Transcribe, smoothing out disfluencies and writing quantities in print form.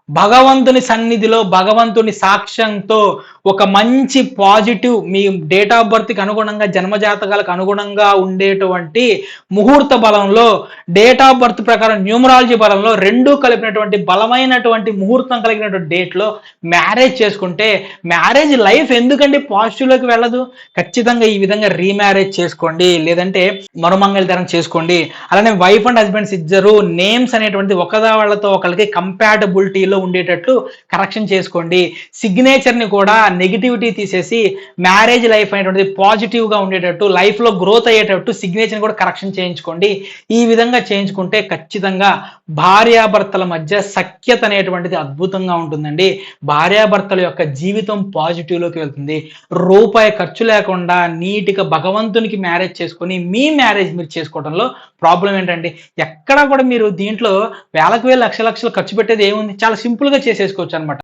భగవంతుని సన్నిధిలో, భగవంతుని సాక్ష్యంతో ఒక మంచి పాజిటివ్ మీ డేట్ ఆఫ్ బర్త్‌కి అనుగుణంగా, జన్మజాతకాలకు అనుగుణంగా ఉండేటువంటి ముహూర్త బలంలో, డేట్ ఆఫ్ బర్త్ ప్రకారం న్యూమరాలజీ బలంలో 2 కలిపినటువంటి బలమైనటువంటి ముహూర్తం కలిగినటువంటి డేట్‌లో మ్యారేజ్ చేసుకుంటే, మ్యారేజ్ లైఫ్ ఎందుకండి పాజిటివ్‌లోకి వెళ్ళదు? ఖచ్చితంగా ఈ విధంగా రీమ్యారేజ్ చేసుకోండి. లేదంటే మరుమంగళితనం చేసుకోండి. అలానే వైఫ్ అండ్ హస్బెండ్స్ ఇద్దరు నేమ్స్ అనేటువంటిది ఒకళ్ళతో ఒకళ్ళకి కంపాటబిలిటీలో ఉండేటట్లు కరెక్షన్ చేసుకోండి. సిగ్నేచర్‌ని కూడా నెగటివిటీ తీసేసి మ్యారేజ్ లైఫ్ అనేటువంటిది పాజిటివ్‌గా ఉండేటట్టు, లైఫ్‌లో గ్రోత్ అయ్యేటట్టు సిగ్నేచర్‌ని కూడా కరెక్షన్ చేయించుకోండి. ఈ విధంగా చేయించుకుంటే ఖచ్చితంగా భార్యాభర్తల మధ్య సఖ్యత అనేటువంటిది అద్భుతంగా ఉంటుందండి. భార్యాభర్తల యొక్క జీవితం పాజిటివ్‌లోకి వెళ్తుంది. రూపాయి ఖర్చు లేకుండా నీట్‌గా భగవంతునికి మ్యారేజ్ చేసుకొని, మీ మ్యారేజ్ మీరు చేసుకోవడంలో ప్రాబ్లమ్ ఏంటండి? ఎక్కడ కూడా మీరు దీంట్లో వేలకు వేలు, లక్షలు ఖర్చు పెట్టేది ఏముంది? చాలా సింపుల్‌గా చేసేసుకోవచ్చనమాట.